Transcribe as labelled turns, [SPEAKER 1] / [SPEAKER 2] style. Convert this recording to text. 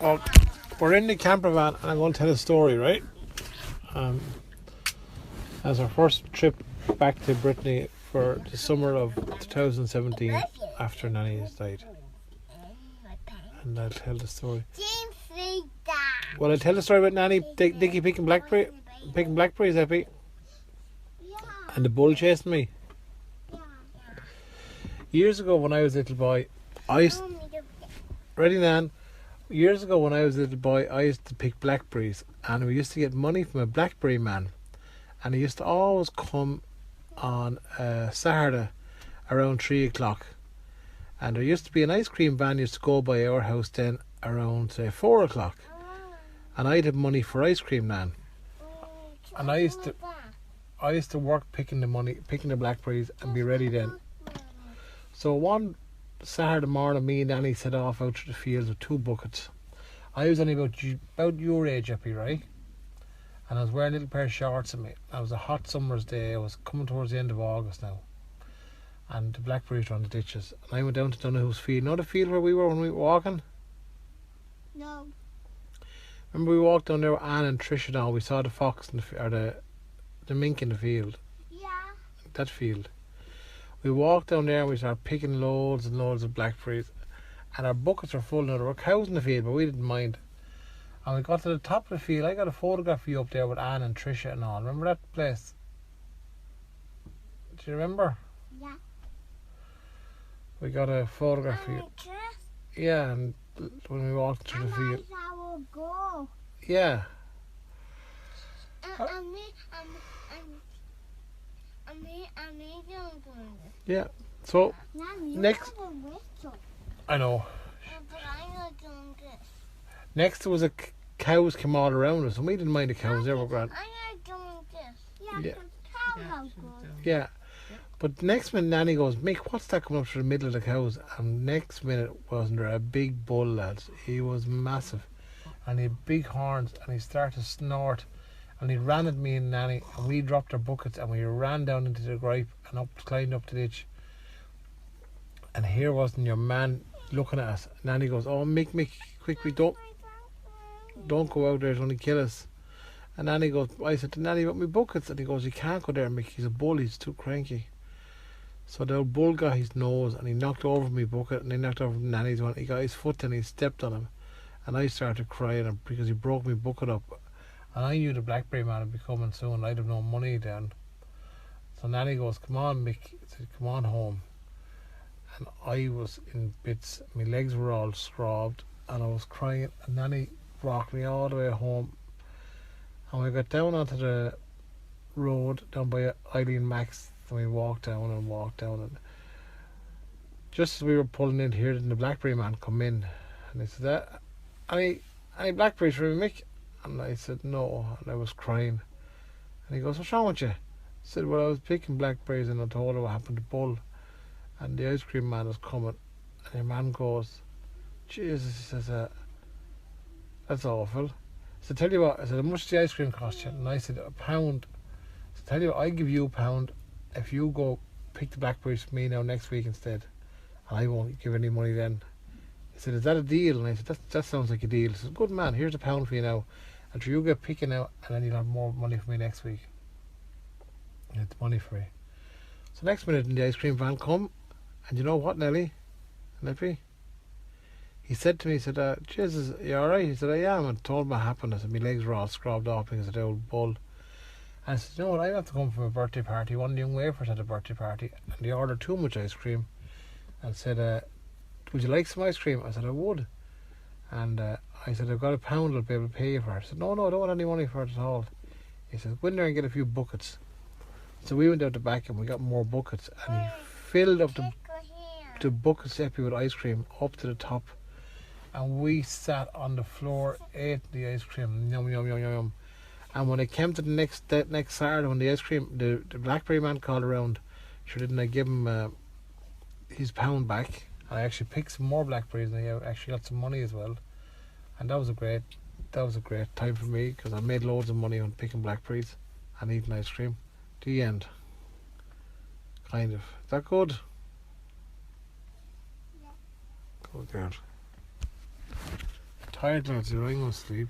[SPEAKER 1] Well, we're in the camper van and I'm going to tell a story, right? As our first trip back to Brittany for the summer of 2017 after Nanny has died. And I'll tell the story. Well, I'll tell the story about Nanny, Dickie picking blackberries, Eppie. And the bull chasing me. Years ago when I was a little boy, ready, Nan? Years ago when I was a little boy, I used to pick blackberries, and we used to get money from a blackberry man, and he used to always come on Saturday around 3 o'clock, and there used to be an ice cream van used to go by our house then around say 4 o'clock, and I'd have money for ice cream, Nan, and I used to work picking the blackberries and be ready then. So one Saturday morning, me and Nanny set off out to the fields with 2 buckets. I was only about your age, Eppie, right? And I was wearing a little pair of shorts on me. It was a hot summer's day. I was coming towards the end of August now. And the blackberries were on the ditches. And I went down to Donaghue's field. You know the field where we were when we were walking?
[SPEAKER 2] No.
[SPEAKER 1] Remember we walked down there with Anne and Trish and all. We saw the fox or the mink in the field.
[SPEAKER 2] Yeah.
[SPEAKER 1] That field. We walked down there and we started picking loads and loads of blackberries, and our buckets were full. Now there were cows in the field, but we didn't mind. And we got to the top of the field. I got a photograph of you up there with Anne and Tricia and all. Remember that place? Do you remember?
[SPEAKER 2] Yeah.
[SPEAKER 1] We got a photograph of you. Yeah, and when we walked through the field.
[SPEAKER 2] I will go.
[SPEAKER 1] Yeah. Yeah. So next, I know.
[SPEAKER 2] But I'm not doing this.
[SPEAKER 1] Next there was cows came all around us, and we didn't mind the cows. They were grand.
[SPEAKER 2] I'm not doing this.
[SPEAKER 1] Yeah. Yeah. But next minute Nanny goes, Mick, what's that coming up through the middle of the cows? And next minute wasn't there a big bull, lads? He was massive, and he had big horns, and he started to snort. And he ran at me and Nanny, and we dropped our buckets, and we ran down into the gripe and climbed up the ditch. And here wasn't your man looking at us. Nanny goes, oh, Mick, quick, we don't go out there, it's only kill us. And Nanny goes, I said to Nanny, about my buckets? And he goes, you can't go there, Mick, he's a bull, he's too cranky. So the old bull got his nose, and he knocked over my bucket, and he knocked over Nanny's one. He got his foot, and he stepped on him. And I started crying because he broke my bucket up. And I knew the blackberry man would be coming soon. I'd have no money then. So Nanny goes, come on, Mick. I said, come on home. And I was in bits. My legs were all scrubbed, and I was crying. And Nanny rocked me all the way home. And we got down onto the road down by Eileen Max, and we walked down. And just as we were pulling in here, then the blackberry man come in, and he said, any blackberries for me, Mick? And I said no, and I was crying. And he goes, what's wrong with you? I said, well, I was picking blackberries, and I told her what happened to Bull, and the ice cream man is coming. And your man goes, Jesus, he says, that's awful. So tell you what, I said, how much does the ice cream cost you? And I said, £1. So tell you what, I give you £1 if you go pick the blackberries for me now next week instead, and I won't give any money then. He said, is that a deal? And I said, that sounds like a deal. He said, good man, here's £1 for you now, and you get picking out, and then you'll have more money for me next week. You get the money for you. So next minute in the ice cream van come, and you know what, Nellie and Eppie? He said to me, he said, Jesus, you alright? He said, I am. And told him what happened. I said, my legs were all scrubbed off because of the old bull. And I said, you know what, I have to come from a birthday party. One of the young wafers had a birthday party, and they ordered too much ice cream, and said, would you like some ice cream? I said, I would. And I said, I've got £1 I'll be able to pay you for it. I said, no, I don't want any money for it at all. He said, go in there and get a few buckets. So we went out the back and we got more buckets, and he filled up the buckets, Eppie, with ice cream up to the top. And we sat on the floor, ate the ice cream, yum, yum, yum, yum, yum. And when it came to the next Saturday, when the ice cream, the blackberry man called around, sure didn't I give him his £1 back. I actually picked some more blackberries, and I actually got some money as well. And that was a great time for me, because I made loads of money on picking blackberries and eating ice cream. The end. Kind of. Is that good? Yeah. Good girl. tired, lads. You're going to sleep.